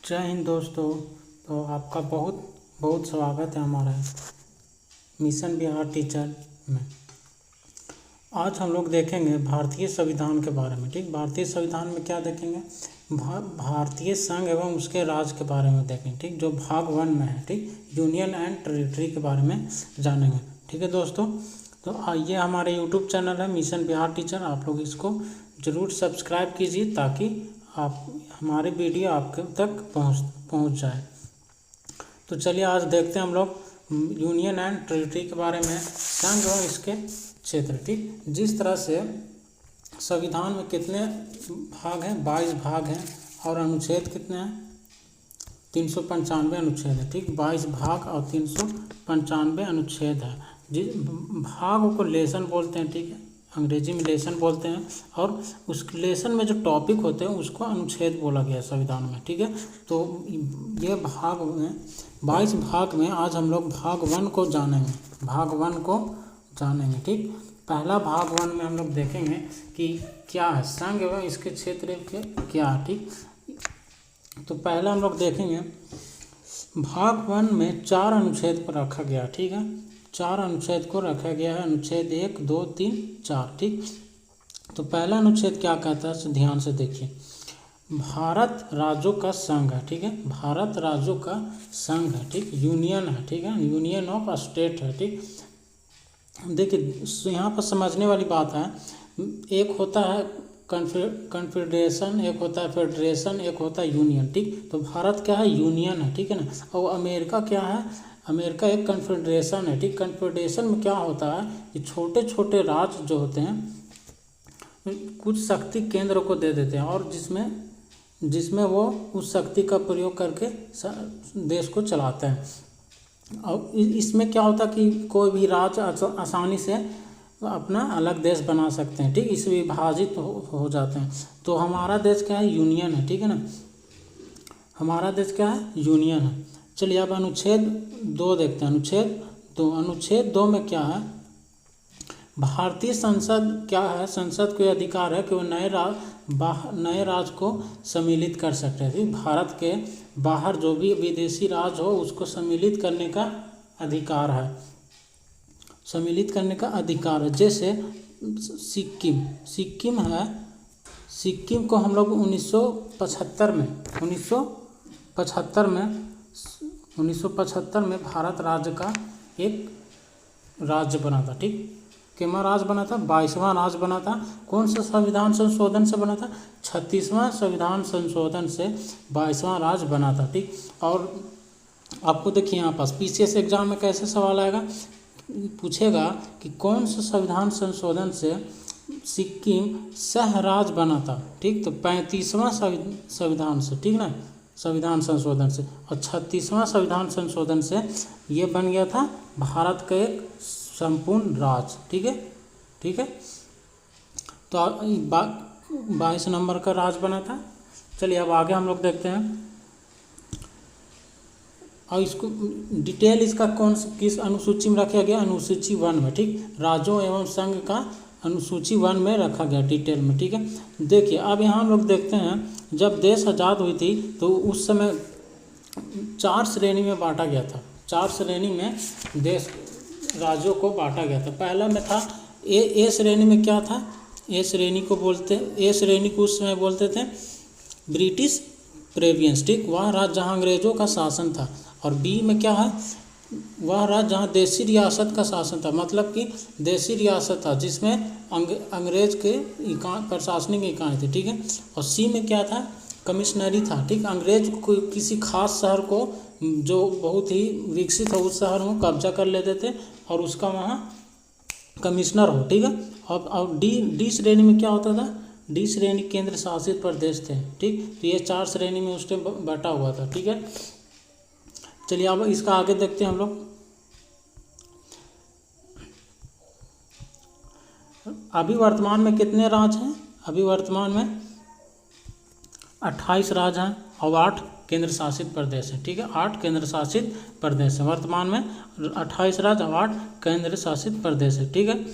जय हिंद दोस्तों। तो आपका बहुत बहुत स्वागत है हमारे मिशन बिहार टीचर में। आज हम लोग देखेंगे भारतीय संविधान के बारे में। ठीक, भारतीय संविधान में क्या देखेंगे? भारतीय संघ एवं उसके राज्य के बारे में देखेंगे। ठीक, जो भाग 1 में है। ठीक, यूनियन एंड टेरिटरी के बारे में जानेंगे। ठीक है दोस्तों, तो ये हमारे यूट्यूब चैनल है मिशन बिहार टीचर। आप लोग इसको ज़रूर सब्सक्राइब कीजिए ताकि आप हमारे वीडियो आपके तक पहुंच जाए। तो चलिए आज देखते हैं हम लोग यूनियन एंड टेरिटरी के बारे में, संघ और इसके क्षेत्र। ठीक, जिस तरह से संविधान में कितने भाग हैं? 22 भाग हैं। और अनुच्छेद कितने हैं? 395 अनुच्छेद है। ठीक, 22 भाग और 395 अनुच्छेद है। जिस भाग को लेसन बोलते हैं। ठीक है, अंग्रेजी में लेसन बोलते हैं। और उस लेसन में जो टॉपिक होते हैं उसको अनुच्छेद बोला गया है संविधान में। ठीक है, तो ये भाग में 22 भाग में आज हम लोग भाग 1 को जानेंगे। भाग 1 को जानेंगे। ठीक, पहला भाग 1 में हम लोग देखेंगे कि क्या है संघ एवं इसके क्षेत्र के क्या है। ठीक, तो पहला हम लोग देखेंगे भाग 1 में 4 अनुच्छेद पर रखा गया। ठीक है, 4 अनुच्छेद को रखा गया है। अनुच्छेद 1, 2, 3, 4। ठीक, तो पहला अनुच्छेद क्या कहता है ध्यान से देखिए। भारत राज्यों का संघ है। ठीक है, भारत राज्यों का संघ है। ठीक, यूनियन है। ठीक है, यूनियन ऑफ स्टेट है। ठीक, देखिए यहाँ पर समझने वाली बात है। एक होता है कन्फेडरेशन, एक होता है फेडरेशन, एक होता है यूनियन। ठीक, तो भारत क्या है? यूनियन है। ठीक है ना। और अमेरिका क्या है? अमेरिका एक कन्फेडरेशन है। ठीक, कन्फेडरेशन में क्या होता है कि छोटे छोटे राज्य जो होते हैं कुछ शक्ति केंद्र को दे देते हैं और जिसमें वो उस शक्ति का प्रयोग करके देश को चलाते हैं। और इसमें क्या होता है कि कोई भी राज्य आसानी से अपना अलग देश बना सकते हैं। ठीक, इससे विभाजित हो जाते हैं। तो हमारा देश क्या है? यूनियन है। ठीक है ना, हमारा देश क्या है? यूनियन है। चलिए अब अनुच्छेद 2 देखते हैं। अनुच्छेद 2 में क्या है? भारतीय संसद क्या है? संसद को अधिकार है कि वो नए राज्य को सम्मिलित कर सकते हैं। भारत के बाहर जो भी विदेशी राज्य हो उसको सम्मिलित करने का अधिकार है। सम्मिलित करने का अधिकार है। जैसे सिक्किम है। सिक्किम को हम लोग 1975 में भारत राज्य का एक राज्य बना था। ठीक, कितना राज्य बना था? 22वां राज्य बना था। कौन सा संविधान संशोधन से बना था? 36वां संविधान संशोधन से 22वां राज्य बना था। ठीक, और आपको देखिए यहाँ पास पीसीएस एग्जाम में कैसे सवाल आएगा, पूछेगा कि कौन सा संविधान संशोधन से सिक्किम सह राज्य बना था। ठीक, तो 35वां संविधान से। ठीक ना, संविधान संशोधन से। और 36वां संविधान संशोधन से ये बन गया था भारत का एक संपूर्ण राज्य। ठीक है, ठीक है। तो 22 नंबर का राज्य बना था। चलिए अब आगे हम लोग देखते हैं और इसको डिटेल इसका किस अनुसूची में रखा गया? अनुसूची 1 में। ठीक, राज्यों एवं संघ का अनुसूची 1 में रखा गया डिटेल में। ठीक है, देखिए अब यहाँ हम लोग देखते हैं जब देश आज़ाद हुई थी तो उस समय 4 श्रेणी में बांटा गया था। 4 श्रेणी में देश राज्यों को बांटा गया था। पहला में था ए श्रेणी में क्या था? ए श्रेणी को उस समय बोलते थे ब्रिटिश प्रोविंस। ठीक, वह राज्य जहाँ अंग्रेजों का शासन था। और बी में क्या है? वह राज्य जहाँ देसी रियासत का शासन था, मतलब कि देसी रियासत था जिसमें अंग्रेज के प्रशासनिक इकाई थे। ठीक है, और सी में क्या था? कमिश्नरी था। ठीक, अंग्रेज को किसी खास शहर को जो बहुत ही विकसित हो उस शहर में कब्जा कर लेते थे और उसका वहाँ कमिश्नर हो। ठीक है, और डी श्रेणी में क्या होता था? डी श्रेणी केंद्र शासित प्रदेश थे। ठीक, तो ये 4 श्रेणी में उस टाइम बटा हुआ था। ठीक है, चलिए अब इसका आगे देखते हैं हम लोग। अभी वर्तमान में कितने राज्य हैं? अभी वर्तमान में 28 राज्य हैं और 8 केंद्र शासित प्रदेश है। ठीक है, 8 केंद्र शासित प्रदेश है वर्तमान में। 28 राज्य और 8 केंद्र शासित प्रदेश है। ठीक है,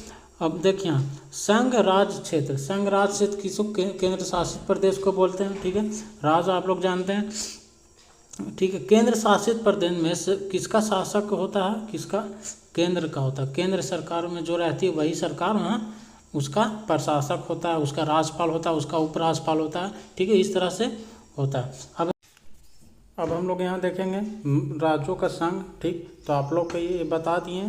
अब देखिए संघ राज्य क्षेत्र। संघ राज्य क्षेत्र किसको केंद्र शासित प्रदेश को बोलते हैं। ठीक है, राज्य आप लोग जानते हैं ठीक है। केंद्र शासित प्रदेश में से किसका शासक होता है, किसका, केंद्र का होता है। केंद्र सरकार में जो रहती है वही सरकार वहाँ उसका प्रशासक होता है, उसका राज्यपाल होता है, उसका उपराज्यपाल होता है। ठीक है, इस तरह से होता है। अब हम लोग यहाँ देखेंगे राज्यों का संघ। ठीक, तो आप लोग को ये बता दिए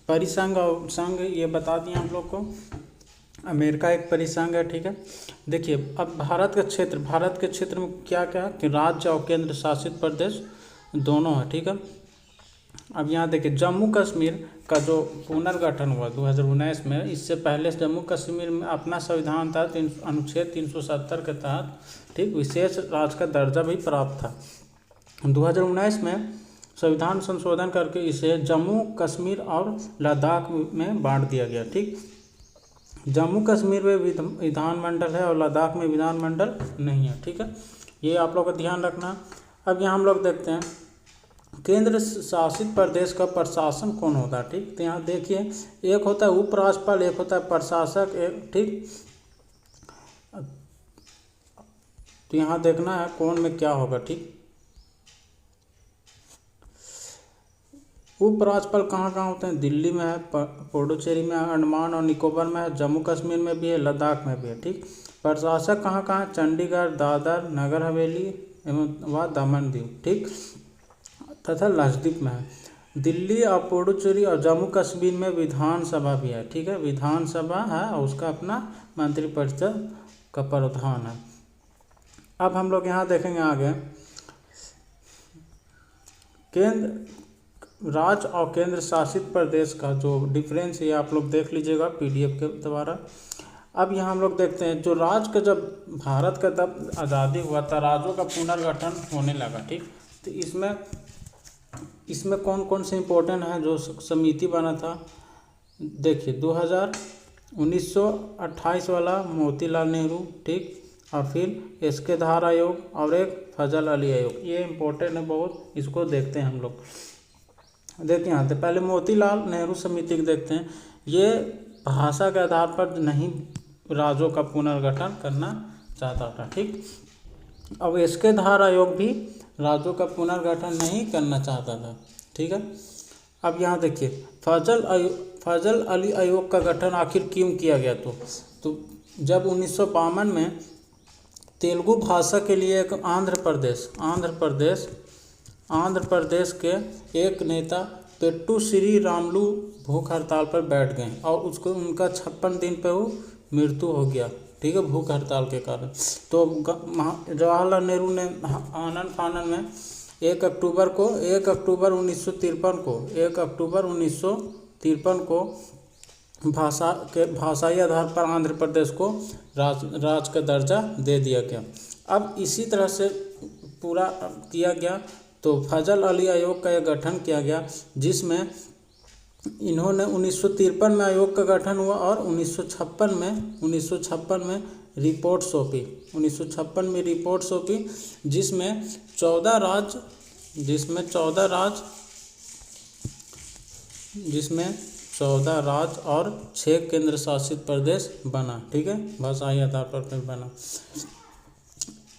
परिसंघ और संघ, ये बता दिए हम लोग को। अमेरिका एक परिसंघ है। ठीक है, देखिए अब भारत के क्षेत्र में क्या क्या कि राज्य और केंद्र शासित प्रदेश दोनों है। ठीक है, अब यहाँ देखिए जम्मू कश्मीर का जो पुनर्गठन हुआ 2019 में, इससे पहले जम्मू कश्मीर में अपना संविधान था, अनुच्छेद 370 के तहत ठीक विशेष राज्य का दर्जा भी प्राप्त था। 2019 में संविधान संशोधन करके इसे जम्मू कश्मीर और लद्दाख में बांट दिया गया। ठीक, जम्मू कश्मीर में विधानमंडल है और लद्दाख में विधानमंडल नहीं है। ठीक है, ये आप लोग का ध्यान रखना। अब यहाँ हम लोग देखते हैं केंद्र शासित प्रदेश का प्रशासन कौन होता है। ठीक, तो यहाँ देखिए एक होता है उपराज्यपाल, एक होता है प्रशासक, एक ठीक। तो यहाँ देखना है कौन में क्या होगा। ठीक, उपराज्यपाल कहाँ कहाँ होते हैं, दिल्ली में है, पुडुचेरी में है, अंडमान और निकोबार में है, जम्मू कश्मीर में भी है, लद्दाख में भी है। ठीक, प्रशासक कहाँ कहाँ है, चंडीगढ़, दादर नगर हवेली एवं व दमन दीव ठीक तथा लक्षद्वीप में है। दिल्ली और पुडुचेरी और जम्मू कश्मीर में विधानसभा भी है। ठीक है, विधानसभा है और उसका अपना मंत्रिपरिषद का प्रावधान है। अब हम लोग यहाँ देखेंगे आगे केंद्र राज्य और केंद्र शासित प्रदेश का जो डिफरेंस है आप लोग देख लीजिएगा पीडीएफ के द्वारा। अब यहाँ हम लोग देखते हैं जो राज्य का जब भारत का तब आज़ादी हुआ था राज्यों का पुनर्गठन होने लगा। ठीक, तो इसमें कौन कौन से इम्पोर्टेंट हैं जो समिति बना था। देखिए 1928 वाला मोतीलाल नेहरू ठीक, और फिर एसके धार आयोग और एक फजल अली आयोग, ये इम्पोर्टेंट है बहुत, इसको देखते हैं हम लोग। देखिए यहाँ से पहले मोतीलाल नेहरू समिति को देखते हैं। ये भाषा के आधार पर नहीं राज्यों का पुनर्गठन करना चाहता था। ठीक, अब एसके धार आयोग भी राज्यों का पुनर्गठन नहीं करना चाहता था। ठीक है, अब यहाँ देखिए फजल अली आयोग का गठन आखिर क्यों किया गया। तो जब 1952 में तेलुगु भाषा के लिए एक आंध्र प्रदेश के एक नेता पेट्टू श्री रामुलु भूख हड़ताल पर बैठ गए और उनका 56 दिन पे वो मृत्यु हो गया। ठीक है, भूख हड़ताल के कारण। तो जवाहरलाल नेहरू ने आनन फानन में 1 अक्टूबर 1953 को भाषाई आधार पर आंध्र प्रदेश को राज्य का दर्जा दे दिया गया। अब इसी तरह से पूरा किया गया। तो फजल अली आयोग का यह गठन किया गया जिसमें इन्होंने 1953 में आयोग का गठन हुआ और 1956 में रिपोर्ट सौंपी। 1956 में रिपोर्ट सौंपी जिसमें 14 राज्य और 6 केंद्र शासित प्रदेश बना। ठीक है, भाषाई आधार पर बना।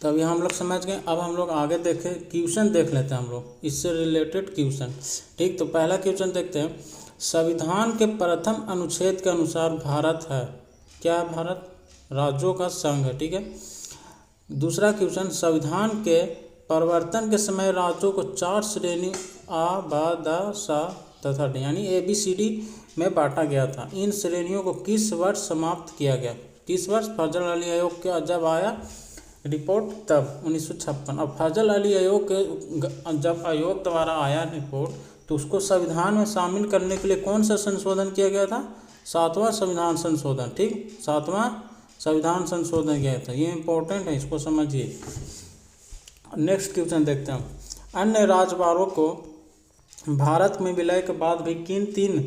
तब यहाँ हम लोग समझ गए। अब हम लोग आगे देखें, क्वेश्चन देख लेते हैं हम लोग इससे रिलेटेड क्वेश्चन। ठीक, तो पहला क्वेश्चन देखते हैं। संविधान के प्रथम अनुच्छेद के अनुसार भारत है क्या है, भारत राज्यों का संघ है। ठीक है, दूसरा क्वेश्चन संविधान के परिवर्तन के समय राज्यों को 4 श्रेणी आ ब द स तथा ड यानी ABCD में बांटा गया था। इन श्रेणियों को किस वर्ष समाप्त किया गया, किस वर्ष फजल अली आयोग का जब आया रिपोर्ट तब 1956। अब फजल अली आयोग के जब आयोग द्वारा आया रिपोर्ट तो उसको संविधान में शामिल करने के लिए कौन सा संशोधन किया गया था, 7वां संविधान संशोधन। ठीक, 7वां संविधान संशोधन किया था, ये इंपॉर्टेंट है, इसको समझिए। नेक्स्ट क्वेश्चन देखते हैं। अन्य राज्यवारों को भारत में विलय के बाद भी किन 3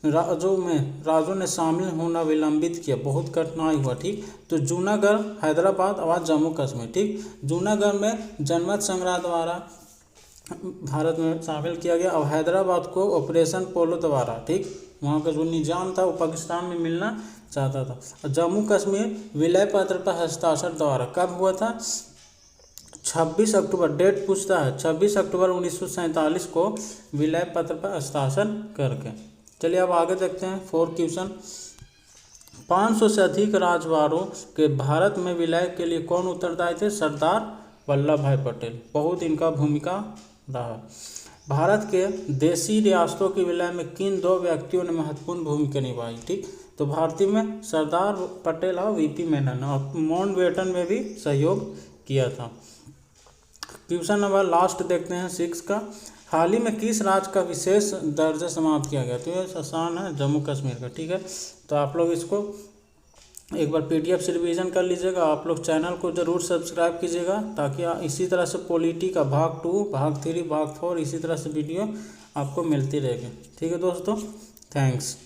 राज्यों ने शामिल होना विलंबित किया, बहुत कठिनाई हुआ। ठीक, तो जूनागढ़, हैदराबाद और जम्मू कश्मीर। ठीक, जूनागढ़ में जनमत संग्रह द्वारा भारत में शामिल किया गया और हैदराबाद को ऑपरेशन पोलो द्वारा। ठीक, वहाँ का जो निजाम था वो पाकिस्तान में मिलना चाहता था। और जम्मू कश्मीर विलय पत्र पर हस्ताक्षर द्वारा कब हुआ था, 26 अक्टूबर, डेट पूछता है, 26 अक्टूबर 1947 को विलय पत्र पर हस्ताक्षर करके। चलिए अब आगे देखते हैं 4 क्वेश्चन। 500 से अधिक राजवाड़ों के भारत में विलय के लिए कौन उत्तरदायी थे? सरदार वल्लभ भाई पटेल। बहुत इनका भूमिका रहा। भारत के देशी रियासतों के विलय में किन 2 व्यक्तियों ने महत्वपूर्ण भूमिका निभाई? ठीक, तो भारतीय में सरदार पटेल और वीपी मेनन, और माउंटबेटन में भी सहयोग किया था। क्वेश्चन नंबर लास्ट देखते हैं 6 का। हाल ही में किस राज्य का विशेष दर्जा समाप्त किया गया? तो ये आसान है, जम्मू कश्मीर का। ठीक है, तो आप लोग इसको एक बार PDF से रिवीजन कर लीजिएगा। आप लोग चैनल को ज़रूर सब्सक्राइब कीजिएगा, ताकि इसी तरह से पॉलिटी का भाग 2, भाग 3, भाग 4 इसी तरह से वीडियो आपको मिलती रहेगी। ठीक है दोस्तों, थैंक्स।